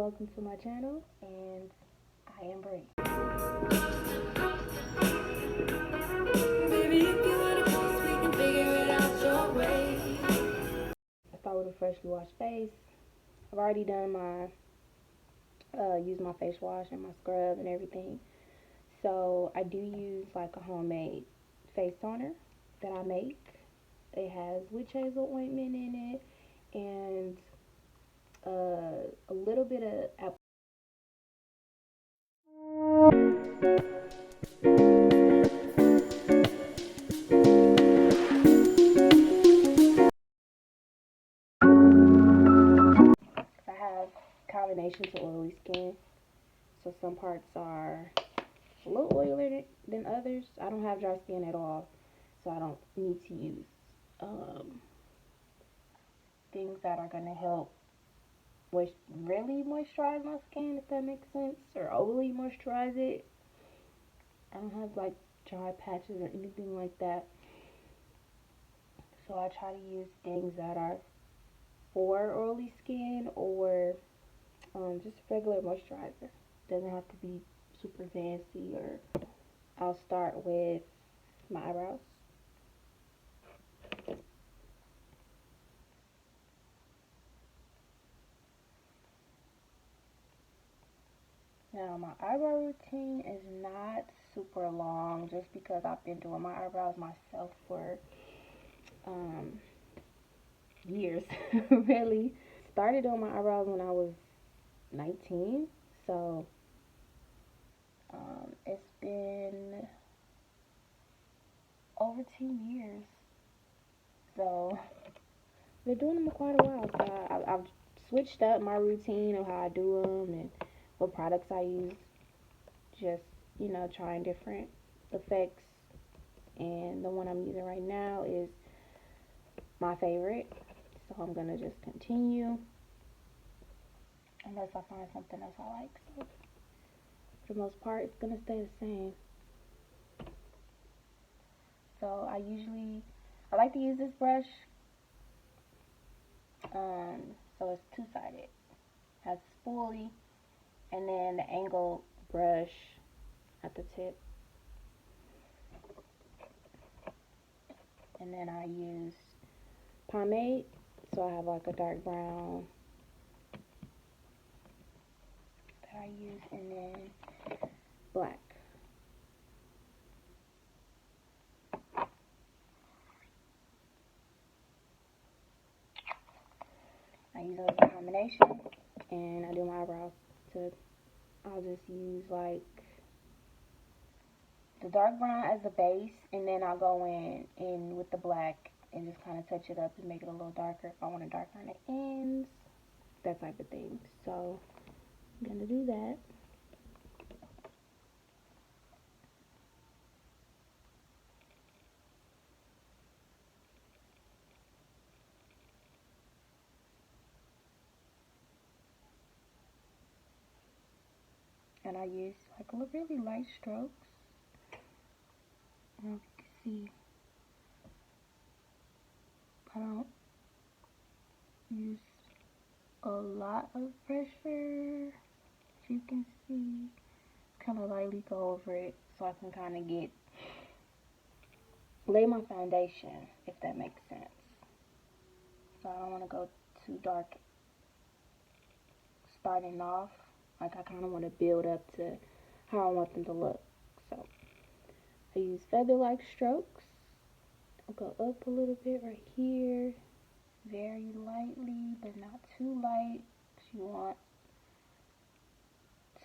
Welcome to my channel, and I am Brie. Baby, if you wanna post, we can figure it out your way. I start with a freshly washed face. I've already done my used my face wash and my scrub and everything. So I do use like a homemade face toner that I make. It has witch hazel ointment in it and a little bit of apple. I have combination to oily skin, so some parts are a little oilier than others. I don't have dry skin at all, so I don't need to use things that are going to help really moisturize my skin, if that makes sense, or overly moisturize it. I don't have like dry patches or anything like that, so I try to use things that are for oily skin or just regular moisturizer. Doesn't have to be super fancy. Or I'll start with my eyebrows. Now, my eyebrow routine is not super long just because I've been doing my eyebrows myself for years, really. Started doing my eyebrows when I was 19, so it's been over 10 years. So, I've been doing them for quite a while. So I've switched up my routine of how I do them and what products I use. Just, trying different effects. And the one I'm using right now is my favorite. So I'm going to just continue unless I find something else I like. So for the most part, it's going to stay the same. So I like to use this brush. So it's two-sided. Has spoolie and then the angled brush at the tip. And then I use pomade, so I have like a dark brown that I use, and then black. I use those in combination, and I do my eyebrows. I'll just use like the dark brown as a base, and then I'll go in with the black and just kind of touch it up and make it a little darker if I want to darken the ends, that type of thing. So I'm gonna do that. And I use like really light strokes. I don't know if you can see. I don't use a lot of pressure, as you can see. Kind of lightly go over it so I can kind of lay my foundation, if that makes sense. So I don't want to go too dark starting off. Like, I kind of want to build up to how I want them to look. So I use feather-like strokes. I'll go up a little bit right here, very lightly, but not too light. You want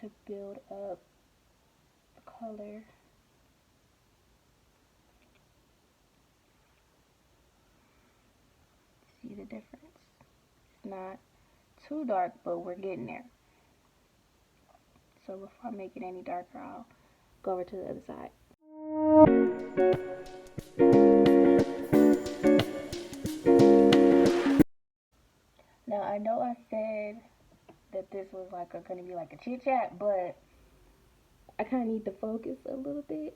to build up the color. See the difference? It's not too dark, but we're getting there. So before I make it any darker, I'll go over to the other side. Now, I know I said that this was going to be like a chit chat, but I kind of need to focus a little bit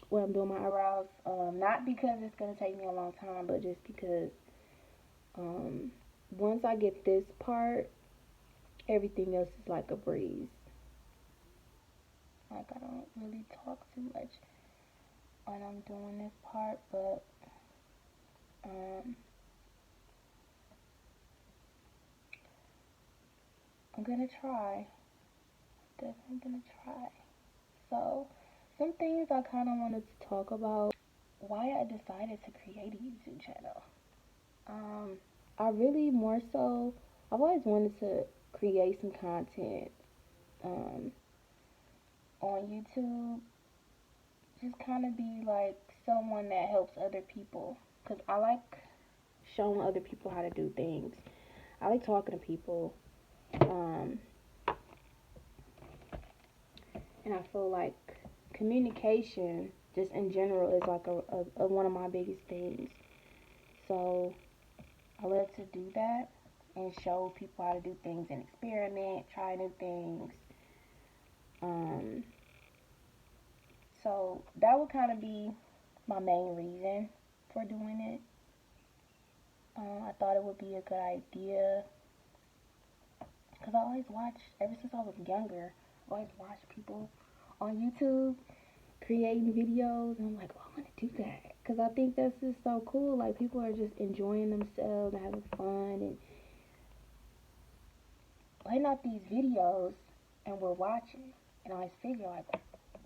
when I'm doing my eyebrows. Not because it's going to take me a long time, but just because once I get this part everything else is like a breeze. Like, I don't really talk too much when I'm doing this part, but I'm gonna try. Definitely gonna try. So, some things I kind of wanted to talk about. Why I decided to create a YouTube channel. I really more so, I've always wanted to create some content on YouTube. Just kind of be like someone that helps other people. Because I like showing other people how to do things. I like talking to people. And I feel like communication, just in general, is like a one of my biggest things. So I love to do that and show people how to do things and experiment, try new things. So that would kind of be my main reason for doing it. I thought it would be a good idea because I always watch, ever since I was younger, I always watch people on YouTube creating videos, and I'm like, oh, I want to do that because I think that's just so cool. Like, people are just enjoying themselves and having fun and putting out these videos, and we're watching. And I always figure, like,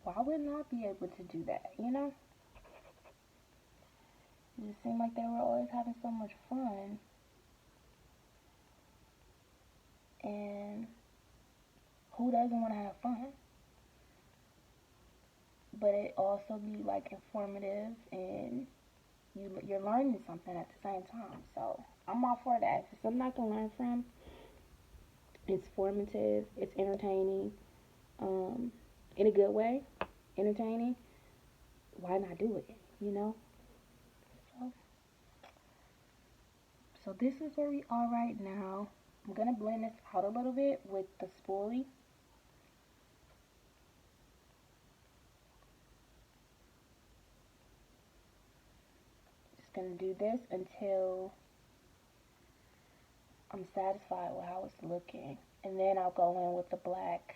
why wouldn't I be able to do that, you know? It just seemed like they were always having so much fun. And who doesn't want to have fun? But it also be like informative, and you're learning something at the same time. So I'm all for that. If it's something I can learn from, it's formative, it's entertaining, in a good way, entertaining, why not do it, you know? So this is where we are right now. I'm going to blend this out a little bit with the spoolie. Just going to do this until I'm satisfied with how it's looking. And then I'll go in with the black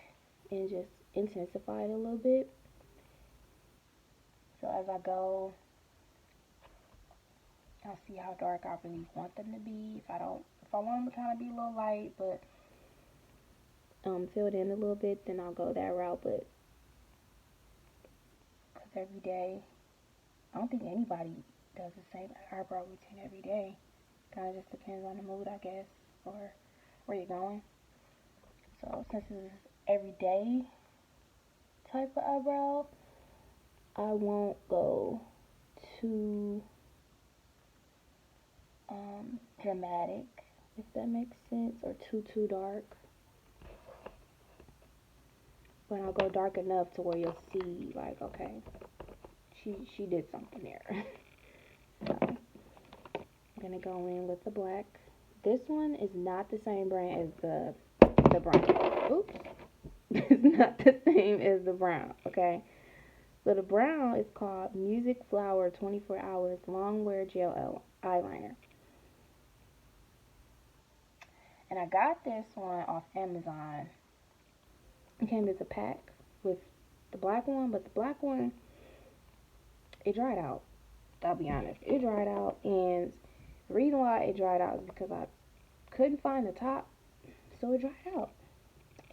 and just intensify it a little bit. So as I go, I'll see how dark I really want them to be. If I want them to kind of be a little light, but fill it in a little bit, then I'll go that route. But because every day, I don't think anybody does the same eyebrow routine every day. Kind of just depends on the mood, I guess, or where you're going. So since this is everyday type of eyebrow, I won't go too dramatic, if that makes sense, or too dark. But I'll go dark enough to where you'll see, like, okay, she did something there. So I'm gonna go in with the black. This one is not the same brand as the brown. Oops. It's not the same as the brown, okay? So the brown is called Music Flower 24 Hours Long Wear Gel Eyeliner. And I got this one off Amazon. It came as a pack with the black one, but the black one, it dried out. I'll be honest. It dried out, and the reason why it dried out is because I couldn't find the top, so it dried out.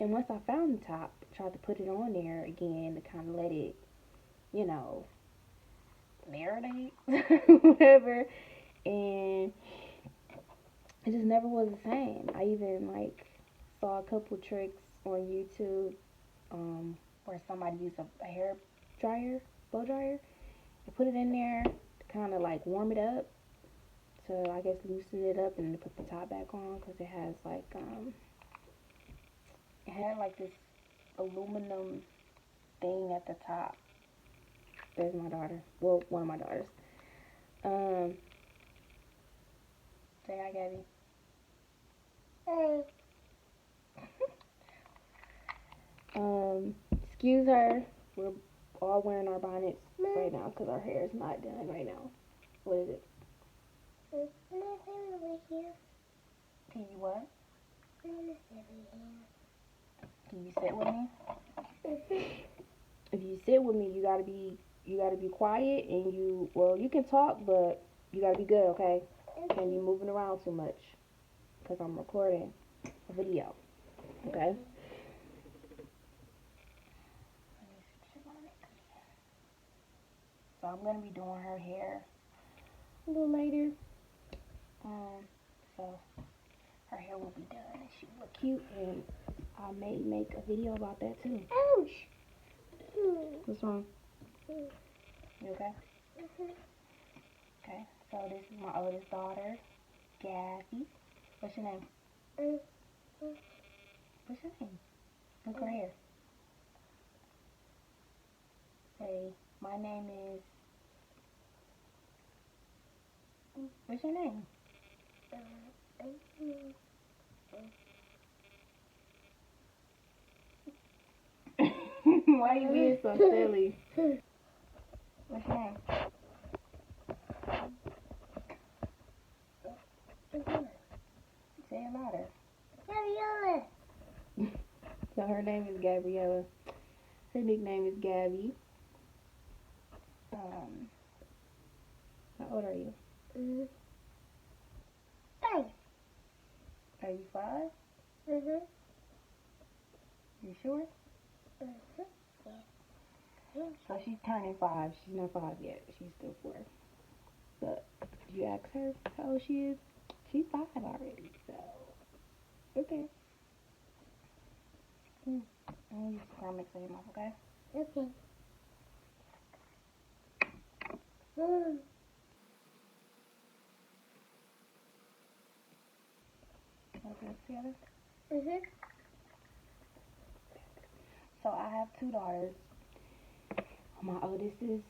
And once I found the top, I tried to put it on there again to kind of let it, you know, marinate, whatever, and it just never was the same. I even, like, saw a couple tricks on YouTube where somebody used a hair dryer, blow dryer, and put it in there to kind of, like, warm it up, to, I guess, loosen it up, and then put the top back on, because it has, like, it had, like, this aluminum thing at the top. There's my daughter. Well, one of my daughters. Say hi, Gabby. Hey. Excuse her. We're all wearing our bonnets right now because our hair is not done right now. What is it? There's nothing over here. Can you what? Can you sit with me? If you sit with me, you gotta be quiet, and you can talk, but you gotta be good, okay? Can't be moving around too much, because I'm recording a video, okay? So I'm gonna be doing her hair a little later. So her hair will be done and she will look cute, and I may make a video about that too. Ouch! What's wrong? You okay? Okay, so this is my oldest daughter, Gabby. What's your name? What's your name? Look at her hair. Say, my name is... What's your name? Why are you being so silly? What's your name? Say it louder. Gabriella. So her name is Gabriella. Her nickname is Gabby. How old are you? 5. Are you 5? You sure? So she's turning 5. She's not 5 yet. She's still 4. But did you ask her how old she is? She's 5 already, so okay. I'm gonna use the mix in your mouth, okay? Okay. Wanna put it together? So I have 2 daughters. My oldest is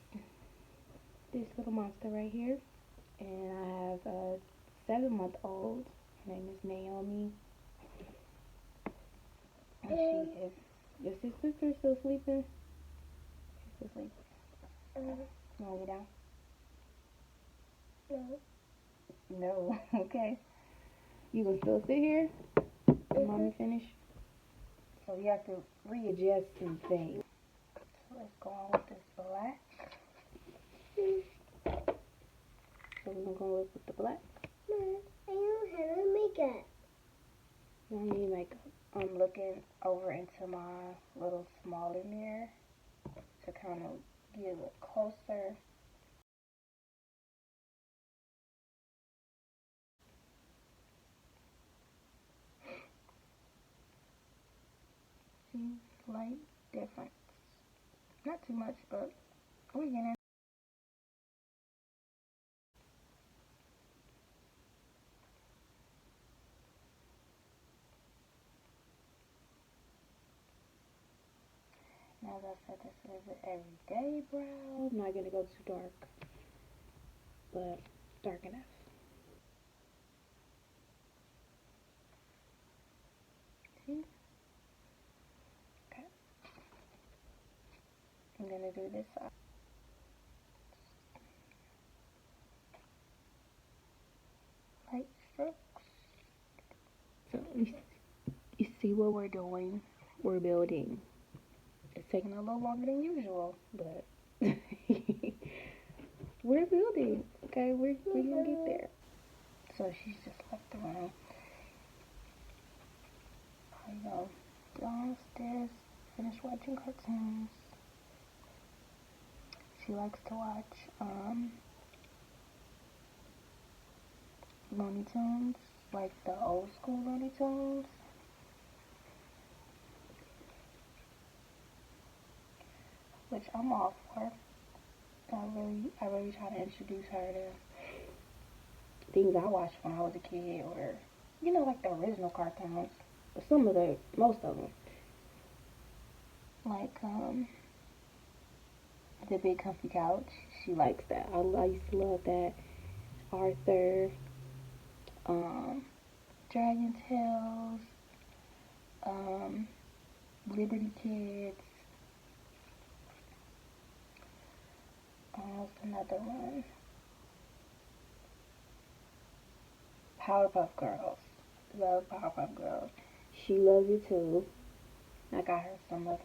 this little monster right here, and I have a 7-month-old. Her name is Naomi. And she is... Your sister still sleeping? She's still sleeping. You wanna lay down? No. Okay. You gonna still sit here? Mommy finish? So you have to readjust some things. So let's go on with this black. So we're gonna go with the black. I don't have makeup. You don't need makeup. I'm looking over into my little smaller mirror to kind of get a little closer. See, light difference. Not too much, but we're getting. Now, as I said, this is an everyday brow. I'm not gonna go too dark, but dark enough. See? Okay. I'm gonna do this side. Light strokes. So you see what we're doing? We're building. It's taking a little longer than usual, but we're building. Okay, we're gonna get there. So she's just left the room. I go downstairs, finish watching cartoons. She likes to watch Looney Tunes, like the old school Looney Tunes. Which I'm all for. I really try to introduce her to things I watched when I was a kid, or like the original cartoons. Most of them. Like The Big Comfy Couch. She likes that. I used to love that. Arthur, Dragon Tales, Liberty Kids. What's another one? Powerpuff Girls. Love Powerpuff Girls. She loves it too. I got her some of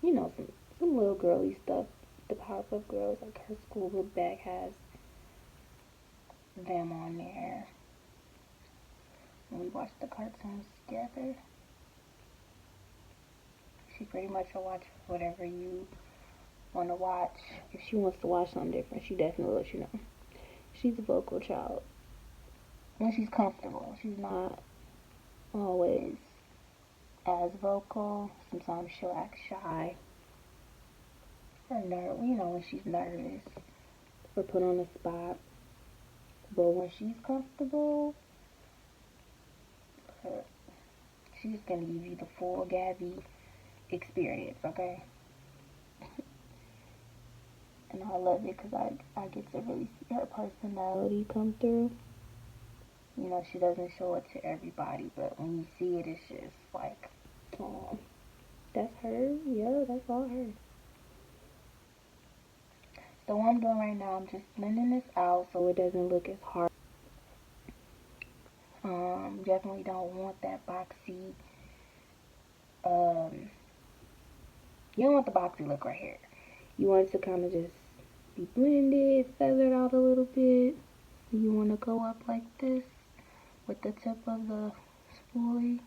you know, some little girly stuff. The Powerpuff Girls, like her school book bag has them on there. We watch the cartoons together. She pretty much will watch whatever you want to watch. If she wants to watch something different, she definitely lets you know. She's a vocal child. When she's comfortable, she's not always as vocal. Sometimes she'll act shy or you know, when she's nervous or put on the spot. But when she's comfortable, she's gonna give you the full Gabby experience, okay? And I love it because I get to really see her personality come through. You know, she doesn't show it to everybody, but when you see it, it's just like, oh, that's her. Yeah, that's all her. So what I'm doing right now, I'm just blending this out so it doesn't look as hard. Definitely don't want that boxy. You don't want the boxy look right here. You want it to kind of just be blended, feathered out a little bit. So you want to go up like this with the tip of the spoolie.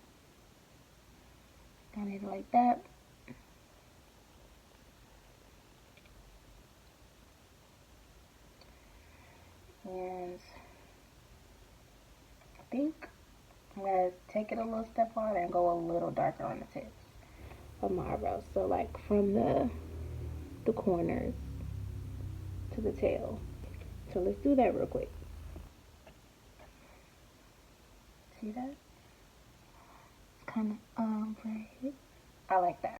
Kind of like that. And I think I'm going to take it a little step farther and go a little darker on the tips of my eyebrows. So like from the corners to the tail. So let's do that real quick. See that? It's kind of ombre. I like that.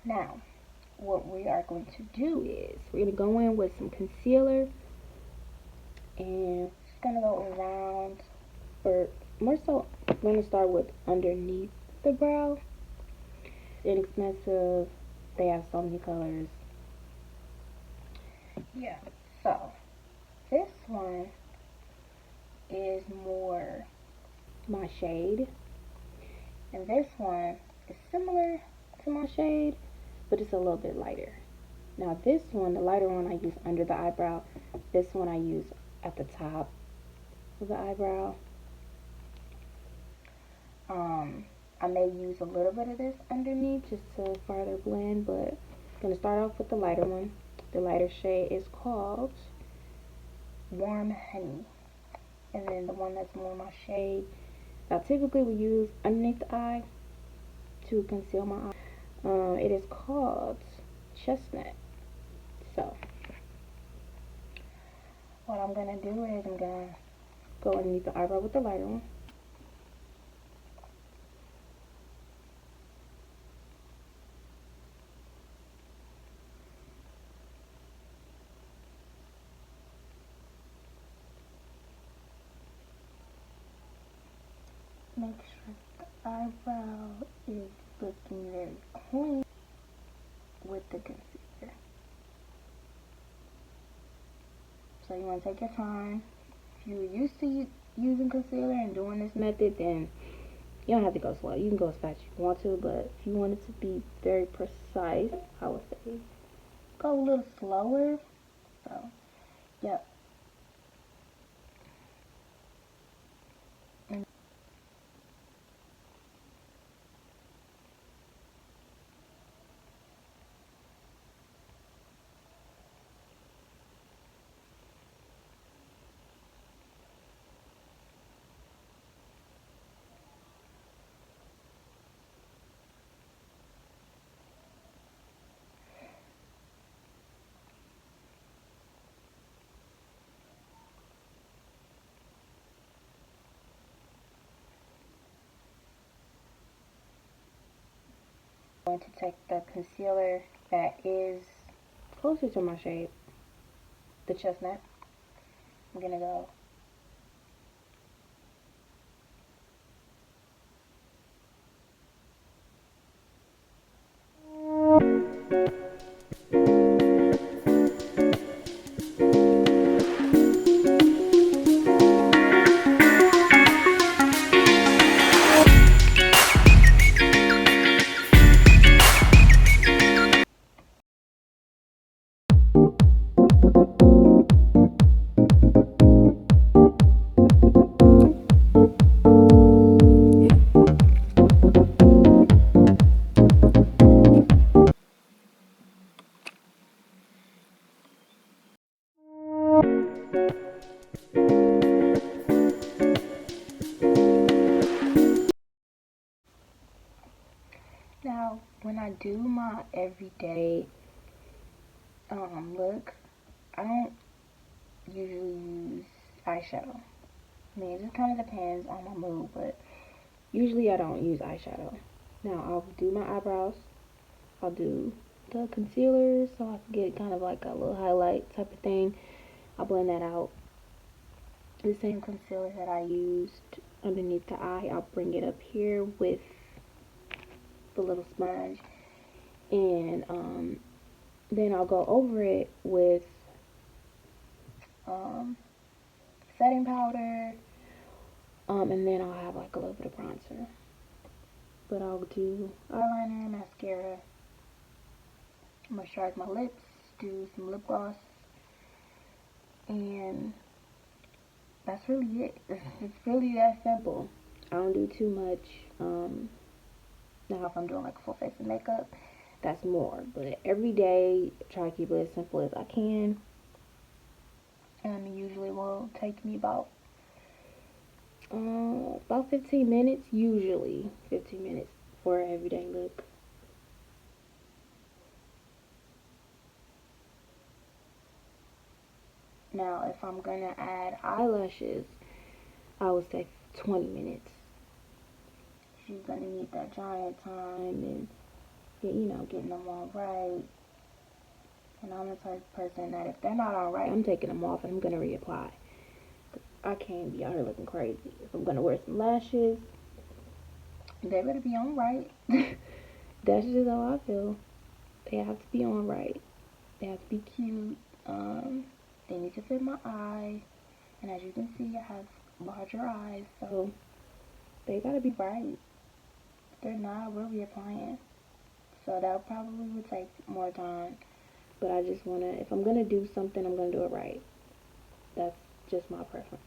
Now, what we are going to do is we're going to go in with some concealer and just going to go around, or more so, I'm going to start with underneath the brow. Inexpensive, they have so many colors. Yeah, so this one is more my shade, and this one is similar to my shade, but it's a little bit lighter. Now this one, the lighter one, I use under the eyebrow. This one I use at the top of the eyebrow. I may use a little bit of this underneath just to further blend, but I'm going to start off with the lighter one. The lighter shade is called Warm Honey. And then the one that's more my shade, I typically will use underneath the eye to conceal my eye. It is called Chestnut. So what I'm going to do is I'm going to go underneath the eyebrow with the lighter one. Make sure the eyebrow is looking very clean with the concealer. So you want to take your time. If you're used to using concealer and doing this method, then you don't have to go slow. You can go as fast as you want to, but if you want it to be very precise, I would say go a little slower. So, yep. going to take the concealer that is closer to my shade, the chestnut. I'm gonna go now. When I do my everyday look, I don't usually use eyeshadow. I mean, it just kind of depends on my mood, but usually I don't use eyeshadow. Now, I'll do my eyebrows. I'll do the concealer so I can get kind of like a little highlight type of thing. I'll blend that out. The same concealer that I used underneath the eye, I'll bring it up here with the little sponge. And then I'll go over it with setting powder. And then I'll have like a little bit of bronzer. But I'll do eyeliner, mascara, moisturize my lips, do some lip gloss, and that's really it. It's really that simple. I don't do too much. Now if I'm doing like a full face of makeup, that's more. But every day, try to keep it as simple as I can. And it usually will take me about 15 minutes, usually 15 minutes for an everyday look. Now, if I'm gonna add eyelashes, I would say 20 minutes. She's gonna need that giant time and, getting them all right. And I'm the type of person that if they're not all right, I'm taking them off and I'm gonna reapply. I can't be out here looking crazy. If I'm gonna wear some lashes, they better be on right. That's just how I feel. They have to be on right. They have to be cute. They need to fit my eye. And as you can see, I have larger eyes, so they gotta be right. If they're not, we're reapplying. So that probably would take more time. But I just wanna, if I'm gonna do something, I'm gonna do it right. That's just my preference.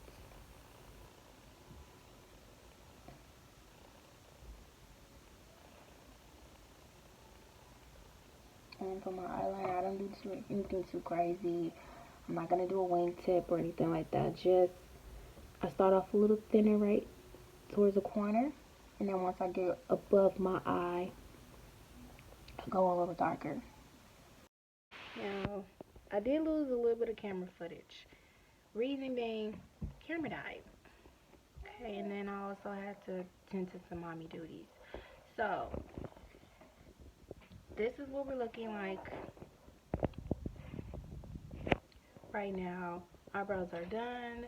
And for my eyeliner, I don't do anything too crazy. I'm not gonna do a wingtip or anything like that. Just, I start off a little thinner right towards the corner. And then once I get above my eye, I go a little darker. Now, I did lose a little bit of camera footage. Reason being, camera died. Okay, and then I also had to tend to some mommy duties. So, this is what we're looking like right now. Eyebrows are done.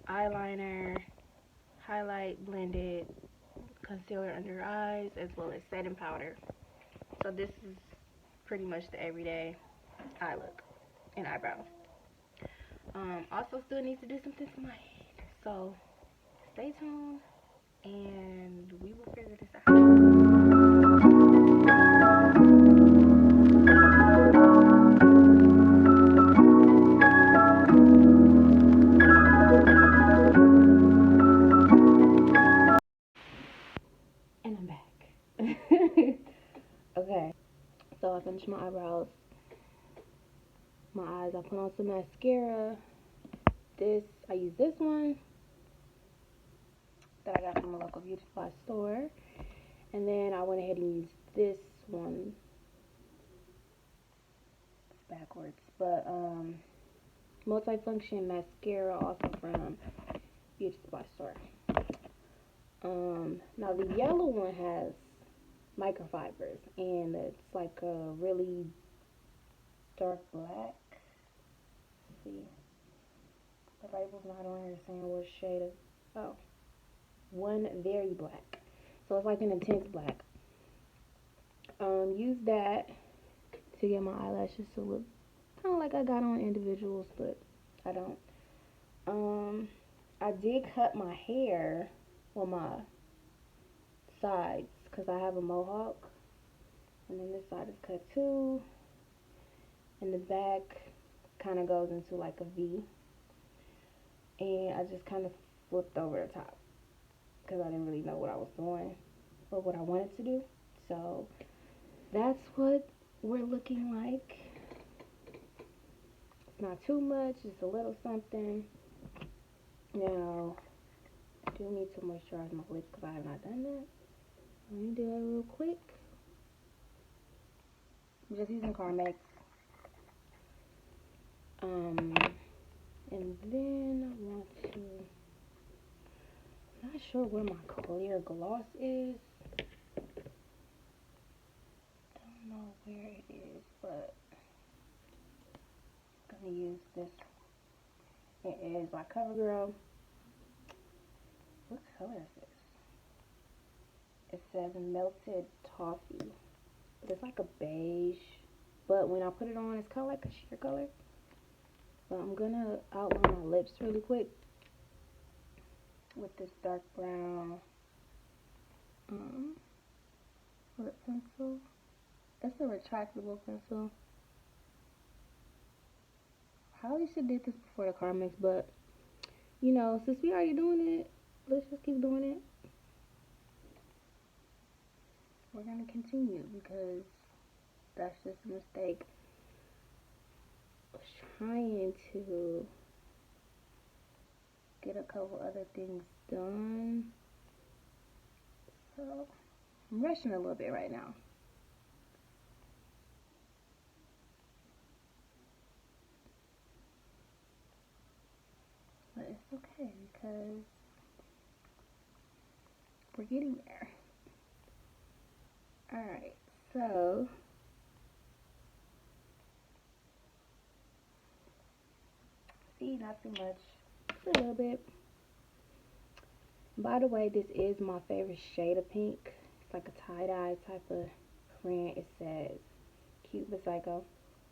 Eyeliner, highlight, blended, concealer under your eyes, as well as setting powder. So this is pretty much the everyday eye look and eyebrow. Also still need to do something to my head. So stay tuned and we will figure this out. And I'm back. Okay, so I finished my eyebrows, my eyes. I put on some mascara. I use this one that I got from a local beauty supply store. And then I went ahead and used this one. It's backwards. But, multifunction mascara, also from beauty supply store. Now the yellow one has microfibers, and it's like a really dark black. Let's see, the label's not on here saying what shade of, oh, one very black. So it's like an intense black. Use that to get my eyelashes to look kind of like I got on individuals, but I don't. I did cut my hair on my sides because I have a mohawk, and then this side is cut too, and the back kind of goes into like a V, and I just kind of flipped over the top because I didn't really know what I was doing or what I wanted to do. So that's what we're looking like. Not too much, just a little something. Now, I do need to moisturize my lips because I have not done that. Let me do that real quick. I'm just using Carmex. And then I want to, I'm not sure where my clear gloss is. Don't know where it is, but I'm gonna use this. It is by CoverGirl. What color is this? It says melted toffee, but it's like a beige. But when I put it on, it's kind of like a sheer color. But I'm gonna outline my lips really quick with this dark brown lip pencil. It's a retractable pencil. I probably should have did this before the Carmex, but you know, since we already doing it, let's just keep doing it. We're gonna continue because that's just a mistake. I was trying to get a couple other things done, so I'm rushing a little bit right now. But it's okay because we're getting there. Alright, so see, not too much, just a little bit. By the way, this is my favorite shade of pink. It's like a tie-dye type of print. It says cute but psycho.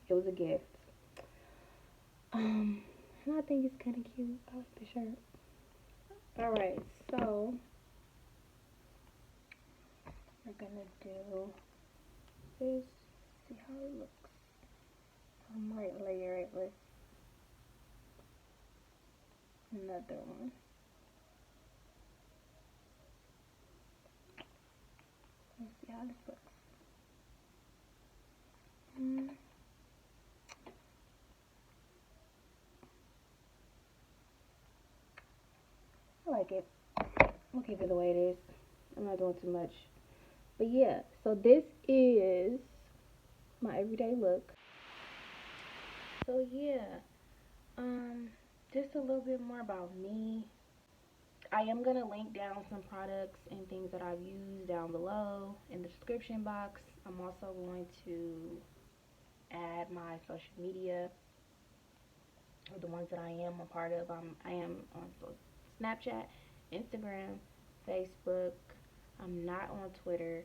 It was a gift. And I think it's kind of cute. I like the shirt. Alright, so we're gonna do this. See how it looks. I might layer it with another one. Let's see how this looks. I like it. We'll keep it the way it is. I'm not doing too much. But yeah, so this is my everyday look. So yeah, just a little bit more about me. I am going to link down some products and things that I've used down below in the description box. I'm also going to add my social media, or the ones that I am a part of. I am on Snapchat, Instagram, Facebook. I'm not on Twitter.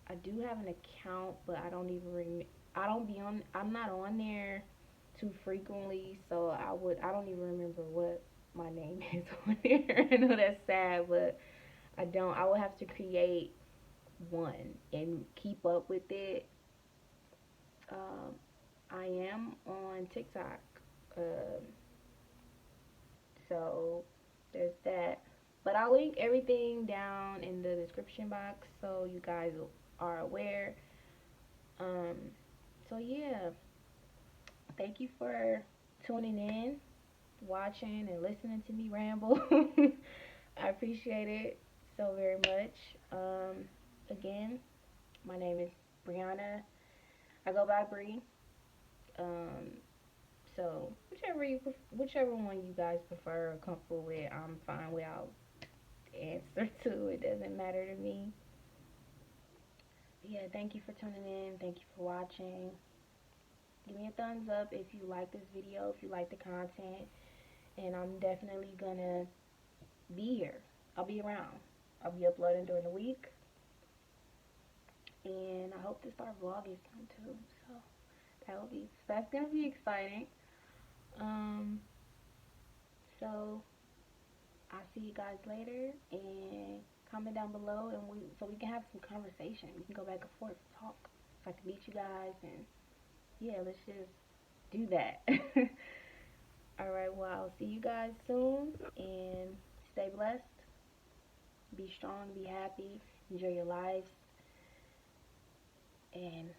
I do have an account, but I don't even I'm not on there too frequently, so I don't even remember what my name is on there. I know that's sad, but I would have to create one and keep up with it. I am on TikTok, so there's that. But I'll link everything down in the description box so you guys are aware. So yeah, thank you for tuning in, watching, and listening to me ramble. I appreciate it so very much. Again, my name is Briana. I go by Bree. So whichever one you guys prefer or comfortable with, I'm fine with. I'll answer to. It doesn't matter to me. Yeah, thank you for tuning in. Thank you for watching. Give me a thumbs up if you like this video, if you like the content. And I'm definitely gonna be here. I'll be around. I'll be uploading during the week. And I hope to start vlogging soon too. So that's gonna be exciting. Um so I'll see you guys later, and comment down below, and we can have some conversation. We can go back and forth and talk. So I can meet you guys, and yeah, let's just do that. Alright, well, I'll see you guys soon, and stay blessed, be strong, be happy, enjoy your lives, and